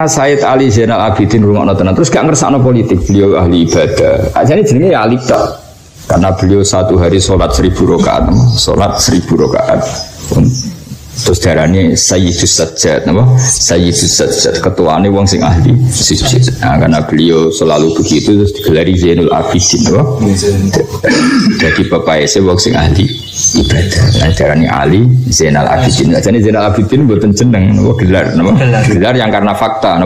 Sayyid Ali Zainal Abidin rungokno tenan terus gak ngersakno politik, beliau ahli ibadah. Ajane jenenge ya Ali tok. Karena beliau satu hari sholat 1000 rakaat, sholat 1000 rakaat. Terus darahnya Sayyidus Sajjad, Sayyidus Sajjad, ketuanya wong sing ahli sujud. Nah, karena beliau selalu begitu terus digelari Zainul Abidin, jadi bapak saya wong sing ahli ibadah. Nah, darahnya Ali Zainal Abidin. Jadi Zainal Abidin buatan jeneng, gelar yang karena fakta,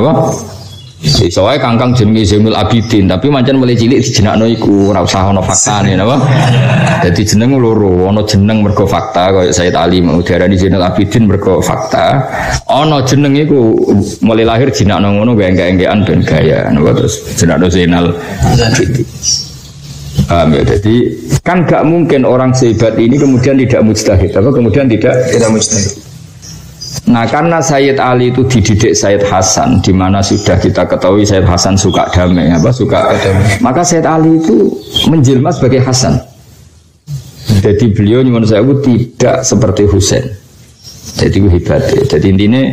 soalnya kangkang jenenge Zainul Abidin, tapi mancen mulai cilik dijenakno iku ora usah ana faktane napa. Dadi jeneng loro, ana jeneng mergo fakta kaya Sayyid Ali mau diarani Zainul Abidin mergo fakta. Ana jeneng iku mulai lahir jenakno ngono gawe-gawean ben gaya napa terus jenakno Zainal Abidin. Ya, jadi kan gak mungkin orang sehebat ini kemudian tidak mujtahid, kemudian tidak mujtahid. Nah, karena Sayyid Ali itu dididik Sayyid Hasan, di mana sudah kita ketahui Sayyid Hasan suka damai, suka damai. Maka Sayyid Ali itu menjelma sebagai Hasan. Jadi beliau nyuwun sewu tidak seperti Husain. Jadi itu hebat. Jadi intinya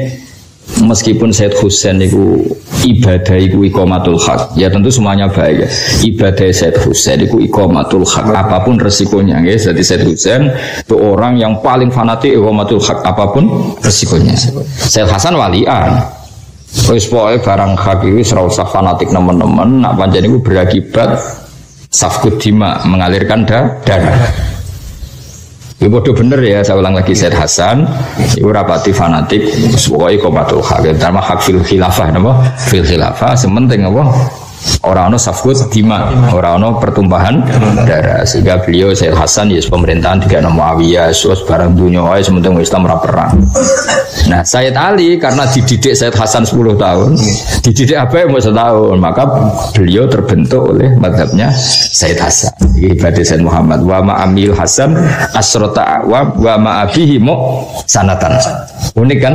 meskipun Sayyid Husain itu ibadah itu iqamatul haq, ya tentu semuanya baik ya. Ibadah Sayyid Husain itu iqamatul haq, apapun resikonya ya. Jadi Sayyid Husain itu orang yang paling fanatik iqamatul haq, apapun resikonya. Sayyid Hasan walian. Wis pokoke barang hak iki ora usah fanatik nemen-nemen, nak pancen iku berakibat safkut dima, mengalirkan darah. Ya bodoh bener ya, saya ulang lagi Sayyid Hasan itu rapati fanatik pokoknya komatul hak, terutama hak fil khilafah fil khilafah, sementing orang-orang safkut dima, orang-orang pertumpahan darah. Sehingga beliau Sayyid Hasan ya pemerintahan tiga Muawiyah terus barang dunia sementing Islam ora perang. Nah Sayyid Ali karena dididik Sayyid Hasan 10 tahun, dididik apa yang mau setahun, maka beliau terbentuk oleh madhabnya Sayyid Hasan. Ibadah Sayyid Muhammad wa ma'amil Hasan asrota wa ma'abihi sanatan. Unik kan?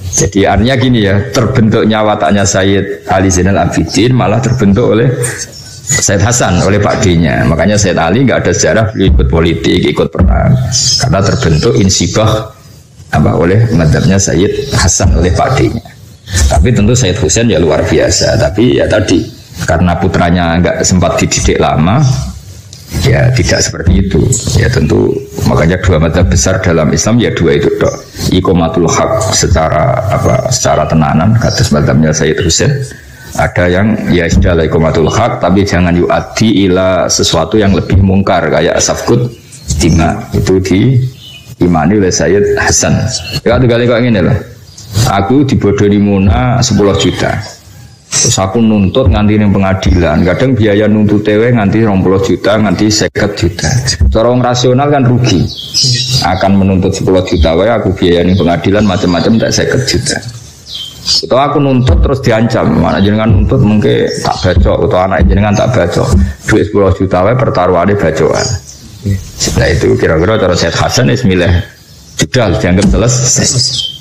Jadi artinya gini ya, terbentuknya wataknya Sayyid Ali Zainal Abidin malah terbentuk oleh Sayyid Hasan, oleh Pak D-nya. Makanya Sayyid Ali nggak ada sejarah beliau ikut politik, ikut perang, karena terbentuk insibah oleh madhabnya Sayyid Hasan, oleh Pak D-nya. Tapi tentu Sayyid Husain ya luar biasa. Tapi ya tadi karena putranya nggak sempat dididik lama, ya tidak seperti itu. Ya tentu makanya dua madhab besar dalam Islam ya dua itu dok. Iqamatul haq secara tenanan kados madhabnya Sayyid Husain. Ada yang ya sudah iqamatul haq tapi jangan yu'addi ila sesuatu yang lebih mungkar kayak safkut dima, itu diimani oleh Sayyid Hasan. Ya kali kok ngene lho. Aku dibodohi Muna 10 juta. Terus aku nuntut nganti ning pengadilan, kadang biaya nuntut tewe nganti 20 juta, nganti 50 juta. Cara wong rasional kan rugi. Akan menuntut 10 juta wae aku biaya ning pengadilan macam-macam tak 50 juta. Atau aku nuntut terus diancam, mana jenengan nuntut mungkin tak bacok, atau anak jenengan tak bacok. Duit 10 juta wae pertaruhane bacokan. Setelah itu kira-kira cara Sayyid Hasan bismillah sudah dianggap selesai.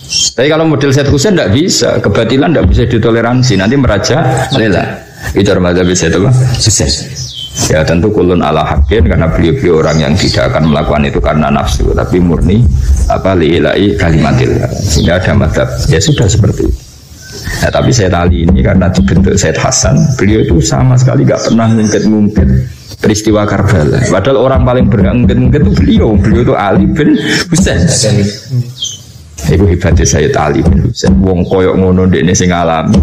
Tapi kalau model Sayyid Husain tidak bisa, kebatilan tidak bisa ditoleransi, nanti meraja lela. Itu remaja bisa itu Husain. Ya tentu kulun ala hakin, karena beliau orang yang tidak akan melakukan itu karena nafsu, tapi murni lillahi kalimatillah. Sehingga ada madhab ya sudah seperti itu. Nah, tapi Sayyid Ali ini karena dibentuk Sayyid Hasan, beliau itu sama sekali tidak pernah ngungkit-ngungkit peristiwa Karbala. Padahal orang paling berangkat-ngungkit itu beliau itu Ali bin Husain. Itu hebatnya Sayyid Ali bin Husain. Wong koyok ngono ndekne sing alami.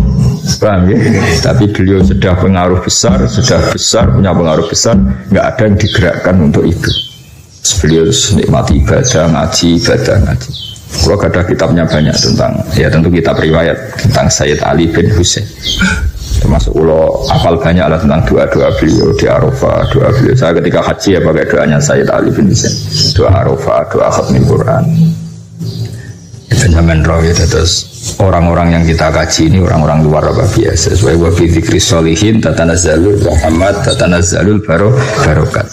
Paham ya? Tapi beliau sudah pengaruh besar, punya pengaruh besar, enggak ada yang digerakkan untuk itu. Beliau nikmati ibadah ngaji. Kalau ada kitabnya banyak tentang, ya tentu kitab riwayat tentang Sayyid Ali bin Husain. Termasuk ulo hafal banyak lah tentang doa-doa beliau di Arafah, doa beliau. Saya ketika haji ya pakai doanya Sayyid Ali bin Husain, doa Arafah, doa khatmil Quran. Benjamin Roy itu terus orang-orang yang kita kaji ini orang-orang luar biasa. Sesuai wabi dzikri sholihin tatanazzalul rahmat tatanazzalul barokat.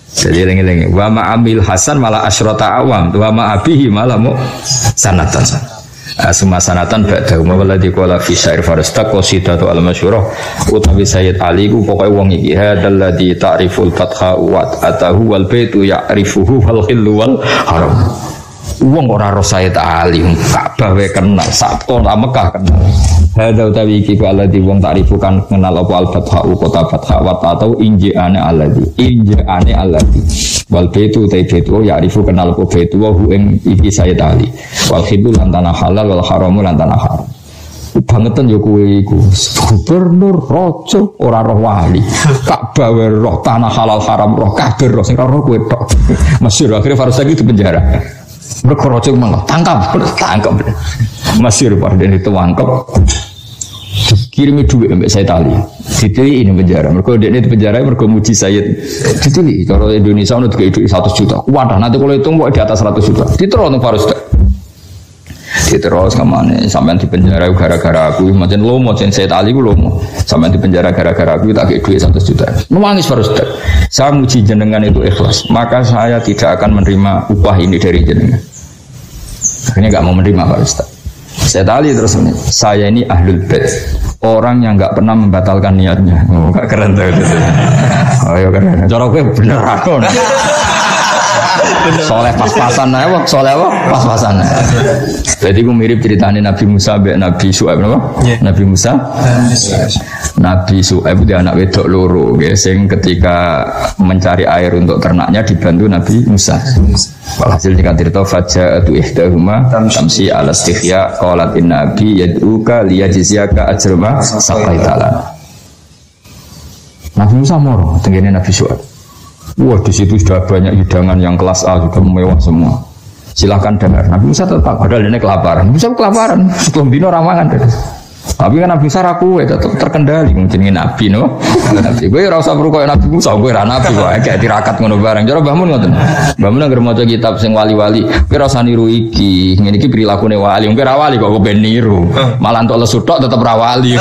Jadi lengi-lengi wa ma'amil Hasan malah asyrata awam, wa ma'abihi malah sanatan. Asma sanatan ba'da walladzi qala fi syair farastaq qasidatu al-masyhurah utawi Sayyid Ali ku pokoke wong iki hadzal ladzi ta'riful fatha wa atahu wal baitu ya'rifuhu wal khillu wal haram. Wong ora ro Sayyid Ali, Ka'bah wae kenal, Sabtu Mekah kenal. Hadza utawi iki alladzi wong ta'rifu kan kenal apa al-fatha kota fatha wa atau inja'ane alladzi wal baitu taibitu ya'rifu kenal apa baitu wa hu ing iki Sayyid Ali wal khidul lan tanah halal wal haramu lan tanah haram bangetan ya kowe iku gubernur raja ora roh wali Ka'bah roh tanah halal haram roh kabeh roh sing roh kowe tok masyhur akhire Farus lagi di penjara mergo raja malah tangkap masyhur pada itu tangkap kirimi duit mbak Sayyid Ali ditili ini penjara mereka dia di penjara mereka muji Sayyid ditili kalau Indonesia udah duit 100 juta wadah nanti kalau hitung di atas 100 juta diterus untuk Farus diterus kemana sampai di penjara gara-gara aku macam lomo macam Sayyid Ali aku lomo sampai di penjara gara-gara aku tak kayak duit 100 juta nangis Farus saya muji jenengan itu ikhlas maka saya tidak akan menerima upah ini dari jenengan akhirnya gak mau menerima Farus Sayyid Ali terus ini, saya ini ahlul bait, orang yang nggak pernah membatalkan niatnya. Oh, gak keren tuh. Oh, ya keren. Cara gue bener aku. Soleh pas-pasan aja, soleh apa? Pas-pasan. Jadi gue mirip ceritanya Nabi Musa, Nabi Su'aib, apa? Nabi Musa, Nabi Su'aib dia anak wedok loro, sing ketika mencari air untuk ternaknya dibantu Nabi Musa. Walhasil jika cerita faja'atu ihdahuma tamsi ala istighya qalat inna abi yad'uka liyajziyaka ajra ma saqaitalan. Nabi Musa moro tengene Nabi Su'aib. Wah di situ sudah banyak hidangan yang kelas A juga mewah semua. Silakan dengar. Nabi Musa tetap padahal ini kelaparan. Musa kelaparan sebelum dino ramangan. Tapi kan Nabi Musa raku tetap terkendali mungkin Nabi no. Nabi gue rasa perlu kayak Nabi Musa gue ra Nabi kok kayak tirakat ngono bareng. Cara Mbah Mun ngoten. Mbah Mun anggere maca kitab sing wali-wali, gue rasa niru iki. Ngene iki prilakune wali. Gue ra wali kok ben niru. Malah entuk lesu tok tetep ra wali.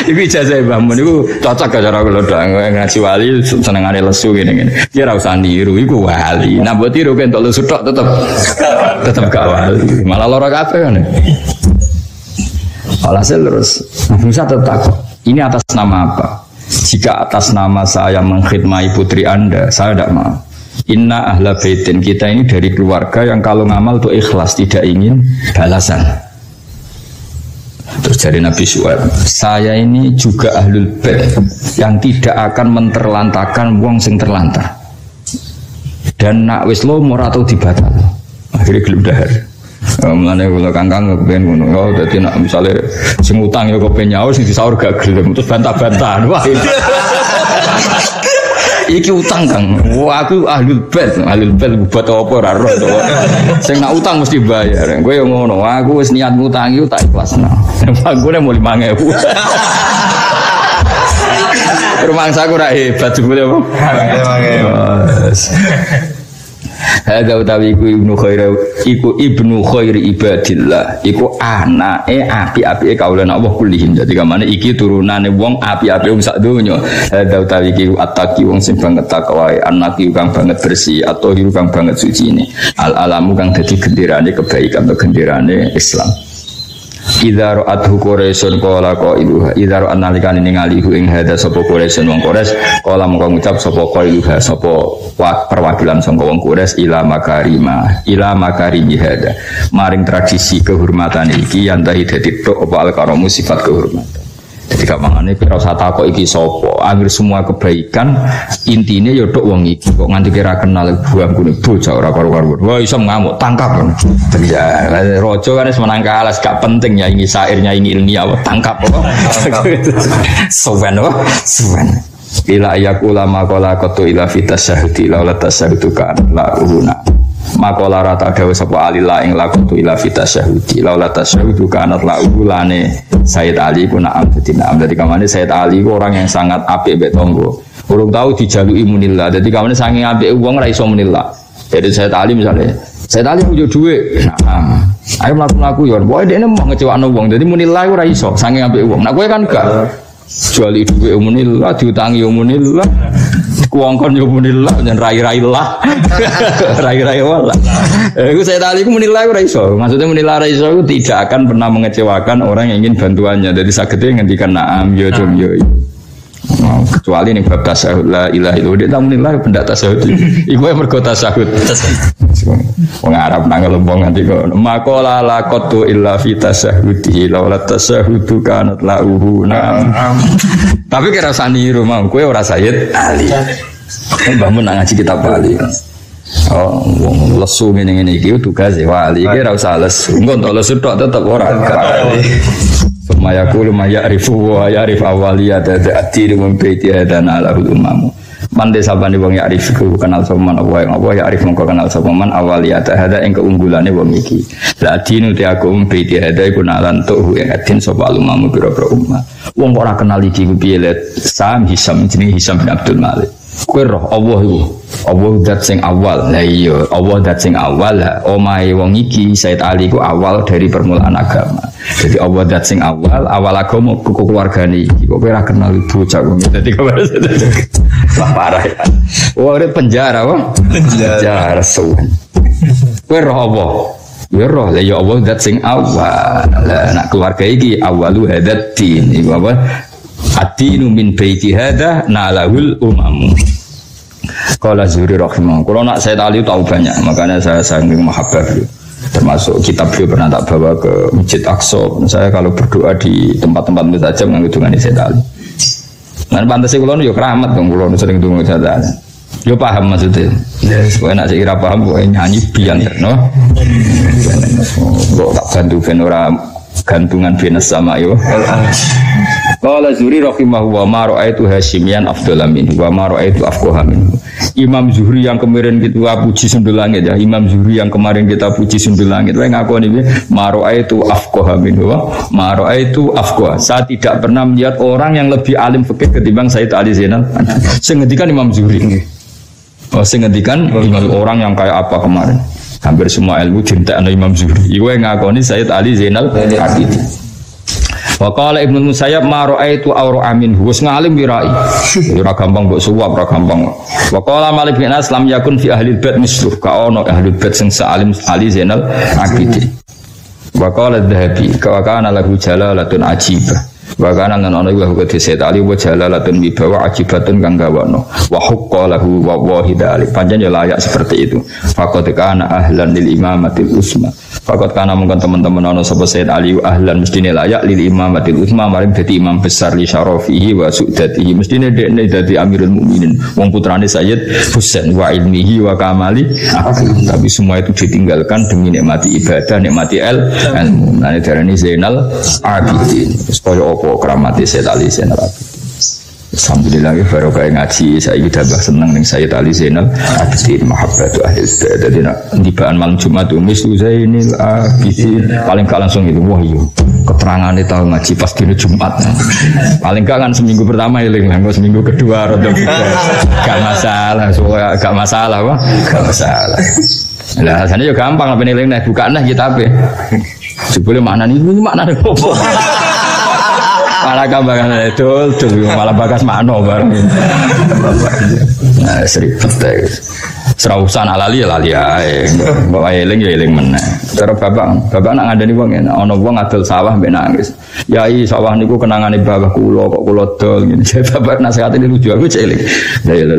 Iku ijazah Mbah Mun iku cocok gak cara kula tok ngaji wali senengane lesu ngene-ngene. Ki ra usah niru iku wali. Nah mbok tiru entuk lesu tok tetep gak wali. Malah lara kabeh kan. Alhasil terus Nabi Musa tertakut ini atas nama apa? Jika atas nama saya mengkhidmati putri anda saya tidak mau. Inna ahla baitin kita ini dari keluarga yang kalau ngamal itu ikhlas tidak ingin balasan. Terus dari Nabi Su'aib saya ini juga ahlul bait yang tidak akan menterlantakan wong sing terlantar dan nak wis lomo atau dibatal akhirnya gelem dahar. Mulane kula kangkang kepen ngono. Oh dadi nek misale sing utang ya kepen nyaur sing disaur gak gelem terus bantah-bantahan. Wah. Iki utang Kang. Wah aku ahlul bait buat apa ora roh to. Sing nak utang mesti bayar. Kowe yo ngono. Aku wis niat ngutang iku tak ikhlasno. Pangune mau 5.000. Rumangsa aku ora hebat jebule apa? 5.000. Hadza utawi iku ibnu khairi ibadillah iku anake api-apike kaulan Allah kullihim. Dadi kamane iki turunane wong api-apike wong sak donya. Hadza utawi iku attaqi wong sing banget takwa, anaki kang banget bersih atau hiru kang banget suci ini. Al-alamu kang dadi genderane kebaikan atau genderane Islam. Idza ra'athu Quraisyun qala qailuha idza ra'an nalikane ningalihu ing hadza sapa Quraisyun wong Quraisy qala mongko ngucap sapa qailuha sapa perwakilan sangka wong Quraisy ila makarimi hadza maring tradisi kehormatan iki yang dadi tok apa al-karamu sifat kehormatan. Jadi kamangane kira usah takok iki sapa anggere semua kebaikan intine ya tok wong iki kok nganti kira kenal buang kune bocah ora karo-karo. Wah iso ngamuk tangkap. Ya raja kan wis menang kalah gak penting ya ini syairnya ini ilmiah tangkap kok. Sowan wae sowan. Ila ayakula maqala qatu ila fitasyahudi la tasyahdu kan la una. Makola rata dawa sapa alila ing lakutu ila fitasyahudi la tasyahdu kanat la ulane Sayyid Ali ku na'am dadi na'am. Dadi kamane Sayyid Ali ku orang yang sangat apik mbek tangga. Urung tahu dijaluki munillah. Dadi kamane saking apike wong ora iso munillah. Jadi Sayyid Ali misalnya Sayyid Ali punya duit. Nah, ayo mlaku-mlaku ya. Pokoke dekne mau ngecewakno wong. Dadi munillah ora iso saking apike wong. Nek kowe kan gak juali duit munillah, diutangi munillah. Kuangkon yo munillah jan rai-rai lah. Rai-rai wae. Iku Sayyid Ali ku munillah ora iso. Maksudnya munillah ora iso itu tidak akan pernah mengecewakan orang yang ingin bantuannya. Jadi sagede ngendikan na'am yo jom yo. Kecuali ning bab tasyahud la ilaha illallah tamunillah pendak tasyahud. Iku mergo tasyahud. Wong Arab nang lembong nganti kok maqala laqatu illa fi tasyahudi laula tasyahudu kanat la'uhu. Tapi kira usah niru mau kowe ora Sayyid Ali. Mbahmu nak ngaji kitab Bali. Oh, wong lesu ngene-ngene iki tugas wali iki ora usah lesu. Engko entuk lesu tok tetep ora. Semayakul mayarifu wa yarif awaliyat da'ati min baiti hadan ala umamu. Mande sabane wong yarifu kenal sapa man Allah yarif mongko kenal sapa man awaliyat hada ing keunggulane wong iki. Da'ati nu te aku baiti hada iku nalan tuh ing adin sapa umamu pira-pira ummah. Wong ora kenal iki ku piye let Sam Hisam jenenge Hisam bin Abdul Malik. Kowe roh Allah iku. Allah dat sing awal. Lah iya, Allah dat sing awal. Omahe wong iki Sayyid Ali ku awal dari permulaan agama. Jadi Allah dat sing awal agama ku keluargane iki. Kok kowe ora kenal bocah kok. Dadi wah parah ya. Wah penjara wae. Penjara suwen. Kowe roh Allah. Ya roh lah ya Allah dat sing awal. Lah nak keluarga iki awalu hadat din. Iku apa? Adinu min baiti hada nalahul umamu. Qala Zuhri rahimahullah. Kalau nak Sayyid Ali tahu banyak, makanya saya sangat mahabbah beliau. Termasuk kitab beliau pernah tak bawa ke Masjid Aqsa. Saya kalau berdoa di tempat-tempat mustajab nganggo dungane Sayyid Ali. Nah pantes kula yo keramat dong kula sering donga Sayyid Ali. Yo paham maksudnya. Yes, kowe nek ora paham kowe nyanyi biang no. Kok tak bantu ben ora gantungan binas sama yo. Qala Zuhri rahimahullah ma ra'aitu Hasyimian afdhalan minhu wa ma ra'aitu afqaha minhu. Imam Zuhri yang kemarin kita puji sundul langit ya. Imam Zuhri yang kemarin kita puji sundul langit. Wae ngakoni piye? Ma ra'aitu afqaha minhu wa ma ra'aitu afqaha. Saya tidak pernah melihat orang yang lebih alim fikih ketimbang Sayyid Ali Zainal. Sing ngendikan Imam Zuhri. Oh, sing ngendikan orang yang kayak apa kemarin? Hampir semua ilmu dintekno Imam Zuhri. Iku ngakoni Sayyid Ali Zainal Abidin. Wa qala Ibnu Musayyab ma ra'aitu awra amin wis ngalim wirai. Ora gampang mbok suwap, ora gampang. Wa qala Malik bin Anas lam yakun fi ahli bait misluh ka ono ahli bait sing salim Ali Zainal Abidin. Wa qala Adz-Dzahabi ka kana lahu jalalatun ajibah. Wa kana lan ono iku kete Sayyid Ali wa jalalatun wibawa ajibatun kang gawono. Wa haqqa lahu wa wahida ali. Panjen ya layak seperti itu. Faqad kana ahlan lil imamatil usma. Fakat karena mungkin teman-teman ono sapa Sayyid Ali ahlan mestine layak lil imamatil utsma maring dadi imam besar li syarafihi wa su'datihi mestine dekne dadi amirul mukminin wong putrane Sayyid Husain wa ilmihi wa kamali tapi semua itu ditinggalkan demi nikmati ibadah nikmati ilmu nane darani Zainal Abidin supaya apa keramati Sayyid Ali Zainal Abidin. Alhamdulillah baru kayak ngaji saya tambah senang ning Sayyid Ali Zainal Abidin mahabbatu ahli bait. Dadi ndibaan malam Jumat mislu Zainal Abidin paling gak langsung itu wah iya keterangane tahu ngaji pas dina Jumat. Paling gak kan seminggu pertama eling lah, seminggu kedua rada gak masalah, soalnya gak masalah wah, gak masalah. Lah asane yo gampang apa eling nek bukaan kitabe. Jebule maknane iki maknane opo? Malah gambaran dol malah bagas makno bareng. Nah, seribet ae. Serausan lali ae. Mbok eling ya eling meneh. Cara bapak nak ngandani wong ana wong adol sawah mbek nangis. Yai sawah niku kenangane babah kula kok kula dol ngene. Bapak nasihate lucu aku cek eling.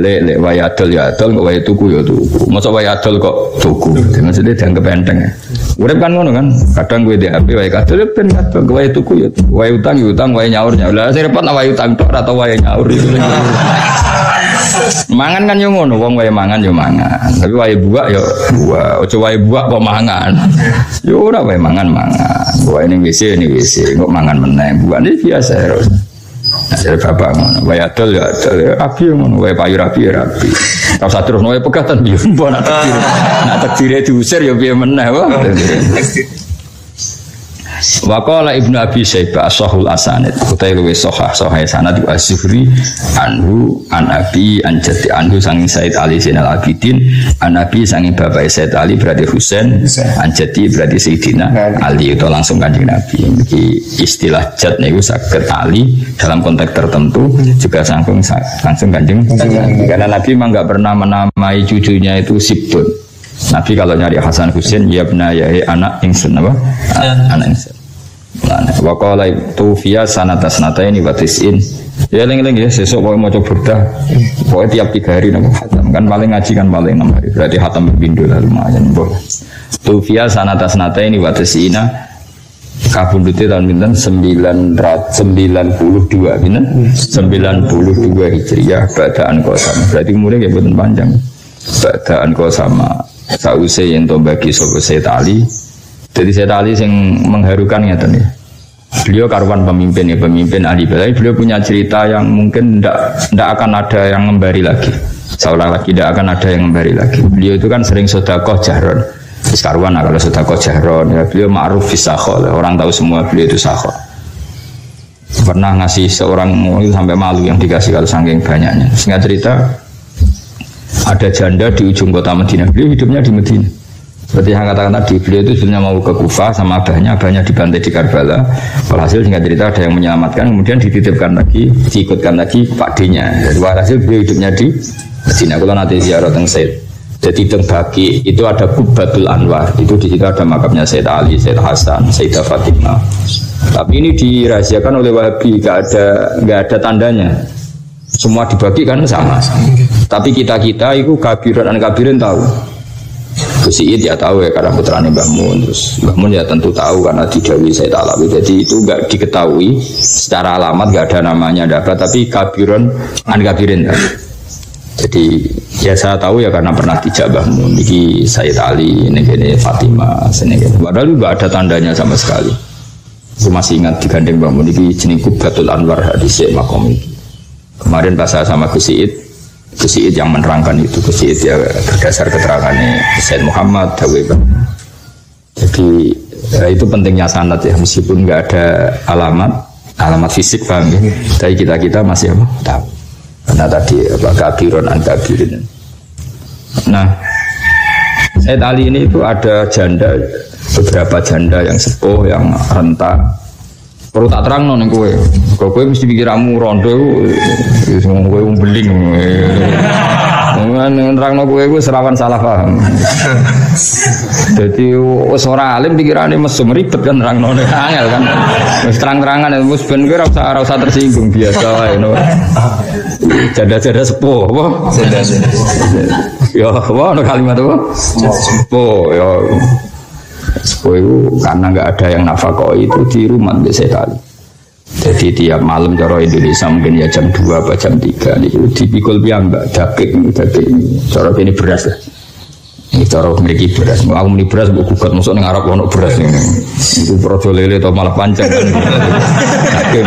Lek wae adol ya adol kok wae tuku ya tuku. Mosok wae adol kok tuku. Maksudnya dianggap enteng. Urip kan ngono kan. Kadang kowe di HP wae kadol ben kadol wae tuku ya tuku. Wae utang ya utang wae nyaur. Lah sing repot wae utang tok atau wae nyaur itu. Mangan kan yo ngono, wong wae mangan yo mangan. Tapi wae buak yo buak. Ojo wae buak kok mangan. Yo ora wae mangan. Wae ning WC kok mangan meneh. Buak ini biasa terus. Nah, dari bapak ngono, wae adol ya adol, api ngono, wae payu rapi. Kalau satu terus wae pegatan yo mbok nak takdir. Nak takdire diusir yo piye meneh wae. Wa qala Ibnu Abi Syaibah as-sahul asanid utai luwih sahih sanad Az-Zuhri anhu an Abi an jati anhu sanging Sayyid Ali Zainal Abidin an Nabi sanging bapak Sayyid Ali berarti Husain an jati berarti Sayyidina Ali itu langsung Kanjeng Nabi. Iki istilah jat niku saged Ali dalam konteks tertentu juga langsung Kanjeng Nabi karena Nabi memang enggak pernah menamai cucunya itu Sibtun. Nabi kalau nyari Hasan Husain ya benar ya anak ingsun apa? Anak ingsun. Wa qala tufiya sanata-sanataini wa tis'in. Ya eling-eling ya sesuk pokoke maca burdah. Pokoke tiap 3 hari nang khatam kan paling ngaji kan paling 6 hari. Berarti khatam pindho lah lumayan. Tufiya sanata-sanataini wa tis'ina. Kabundute tahun pinten 992 pinten 92 Hijriah badaan Qasam. Berarti umurnya ya boten panjang. Badaan Qasam sause yen to bagi sapa Sayyid Ali. Jadi Sayyid Ali sing mengharukan ngeten ya. Beliau karuan pemimpin ya, pemimpin ahli ibadah. Beliau punya cerita yang mungkin tidak akan ada yang membari lagi. Seolah lagi tidak akan ada yang membari lagi. Beliau itu kan sering sedekah jahron. Karuan lah kalau sedekah jahron ya, beliau ma'ruf fisakho, orang tahu semua beliau itu sakho. Pernah ngasih seorang itu sampai malu yang dikasih kalau saking banyaknya. Singkat cerita, ada janda di ujung kota Madinah. Beliau hidupnya di Madinah. Seperti yang katakan tadi, beliau itu sebenarnya mau ke Kufah sama abahnya dibantai di Karbala. Walhasil singkat cerita ada yang menyelamatkan, kemudian dititipkan lagi, diikutkan lagi pakdinya. Jadi walhasil beliau hidupnya di Madinah. Kalau nanti ziarah teng Said, jadi teng Baqi itu ada Qubbatul Anwar. Itu di situ ada makamnya Said Ali, Said Hasan, Sayyidah Fatimah. Tapi ini dirahasiakan oleh Wahabi, nggak ada tandanya. Semua dibagi kan sama. Tapi kita itu kabirin tahu. Gus Iid ya tahu ya karena putranya Mbah Mun, terus Mbah Mun ya tentu tahu karena didhawuhi Said Alawi. Jadi itu enggak diketahui secara alamat, enggak ada namanya dapat, tapi kabirin kan. Jadi ya saya tahu ya karena pernah dijak Mbah Mun iki Said Ali, ini Fatimah, ini. Padahal enggak ada tandanya sama sekali. Saya masih ingat digandeng Mbah Mun iki jeneng Qubbatul Anwar hadis makom ini. Kemarin pas saya sama Gus Iid yang menerangkan itu, Gus Iid ya berdasar keterangannya Said Muhammad Dawi. Jadi ya, itu pentingnya sanad ya, meskipun nggak ada alamat fisik paham ya. Tapi kita masih tahu karena tadi kabiron an kabirin. Nah, Said Ali ini itu ada beberapa janda yang sepuh yang renta. Perlu tak terang nong kowe. Kowe mesti pikiranmu rondo kowe beling. Nerangno kowe serawan salah paham. Jadi wis ora alim pikirane mesum ribet kan nerangno angel kan. Wis terang-terangan wis ben kowe ora usah tersinggung biasa wae no. Janda-janda sepuh apa? Ya, apa kalimat apa? Sepuh ya. Sepuh itu karena nggak ada yang nafkah itu di rumah Sayyid Ali. Jadi tiap malam cara Indonesia mungkin ya jam 2 atau jam 3 itu dipikul piyambak daging cara ini beras lah. Ini cara memiliki beras. Aku beli beras buat gugat masuk ning Arab ono beras ini. Itu projo lele atau malah panjang kan. Daging.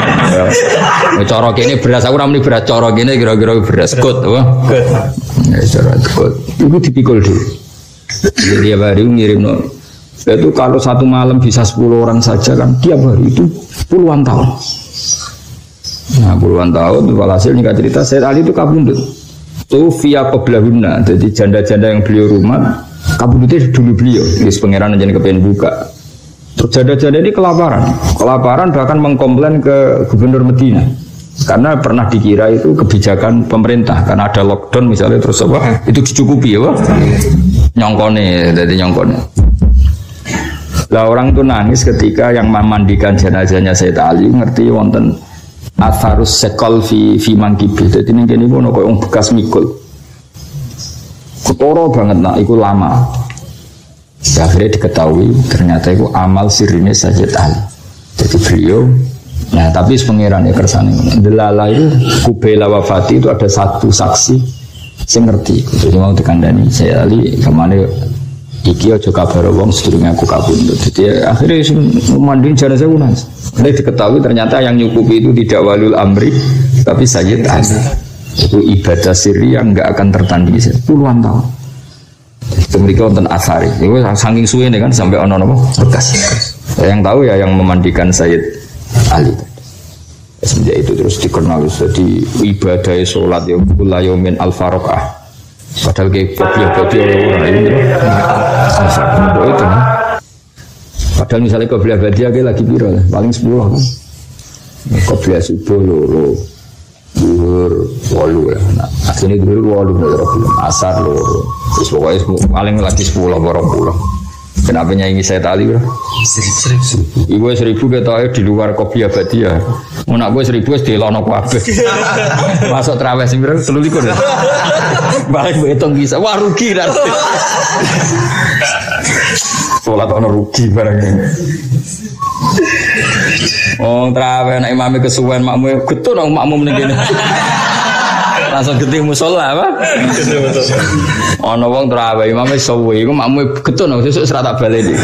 Cara kene beras aku ora muni beras cara kene kira-kira beras gut apa? Gut. Ya cara gut. Itu dipikul dulu. Jadi dia baru ngirim itu kalau satu malam bisa 10 orang saja kan tiap hari itu puluhan tahun. Nah puluhan tahun walhasil nikah cerita Sayyid Ali itu kabundut. Itu via qoblahunna. Jadi janda-janda yang beliau rumah kabundutnya dulu beliau. Di pangeran jadi kepengen buka. Terus janda-janda ini kelaparan bahkan mengkomplain ke gubernur Medina. Karena pernah dikira itu kebijakan pemerintah karena ada lockdown misalnya terus apa itu dicukupi ya nyongkone jadi nyongkone. Lah orang itu nangis ketika yang memandikan jenazahnya Sayyid Ali ngerti wonten atharus sekol fi mangkibi. Jadi ini kene ono koyo bekas mikul. Ketoro banget nak iku lama. Ya, akhirnya diketahui ternyata itu amal sirine Sayyid Ali. Jadi beliau nah tapi pengiran ya kersane. Delala itu kubela wafati itu ada satu saksi sing ngerti. Jadi mau dikandani Sayyid Ali kemana iki aja kabar wong sedurunge aku kabundut. Jadi akhirnya manding jenazah unas. Ini diketahui ternyata yang nyukupi itu tidak walul amri tapi Sayyid Ali. Itu ibadah sirri yang enggak akan tertandingi puluhan tahun. Jadi mereka wonten asari. Itu saking suwene kan sampai ono napa bekas. Yang tahu ya yang memandikan Sayyid Ali. Semenjak itu terus dikenal jadi ibadah salat ya kula yaumin al-faraqah. Padahal kayak kopiah orang ini asal itu. Padahal misalnya kopiah badia kayak lagi piro paling 10 kan. Kopiah subuh loro, zuhur 8 ya. Nah, asline zuhur 8 lho, asar loro. Terus pokoknya paling lagi 10 barang pulang. Kenapa nyanyi Sayyid Ali bro? 1000. Ibu 1000 kita di luar kopi abadiah. Nak gue 1000 di lono kabeh. Masuk terawih sing bro 23 ya. Balik hitung bisa. Wah rugi dah. Sholat ono rugi barangnya. Oh terawih nak imame kesuwen makmu getun nang makmum ning kene. Langsung getih musola apa? Ono wong terawih imame suwe iku makmu getun nang sesuk serat tak baleni.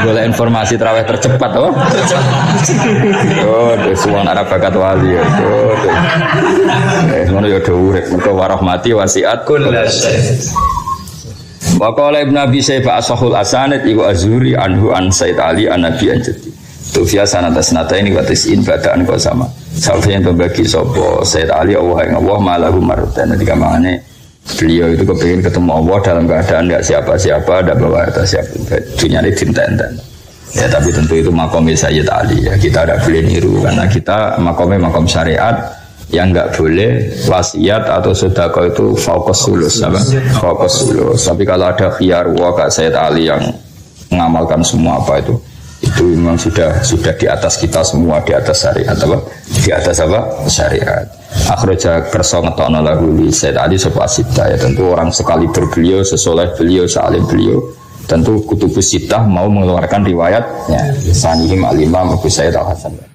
Golek informasi terawih tercepat apa? Oh, suwan arep bakat wali ya. Ngono ya do urip mergo warahmati wasiat kullasyai. Wa qala Ibnu Abi Syaibah ashahul asanid iku azuri anhu an Sayyid Ali an Nabi anjati. Tufia sanata ini watisin badaan kau sama. Salahnya pembagi sopo Sayyid Ali Allah malahu marutan. Nanti kamangannya beliau itu kepingin ketemu Allah dalam keadaan nggak siapa-siapa, ada bawa atas siapa. Dunia ini dinten-ten. Ya tapi tentu itu makomnya Sayyid Ali ya. Kita tidak boleh niru karena kita makomnya makom syariat yang nggak boleh wasiat atau sedekah itu fokus sulus, apa? Fokus sulus. Tapi kalau ada khiyar waka Sayyid Ali yang mengamalkan semua apa itu memang sudah di atas kita semua, di atas syariat apa? Di atas apa? Syariat. Akhraja kersa ngetokno lahu li Sayyid Ali sapa sita ya tentu orang sekali berbeliau, sesoleh beliau, salim beliau, tentu kutubus sitah mau mengeluarkan riwayatnya. Sanihim al-Imam Abu Sayyid Al-Hasan.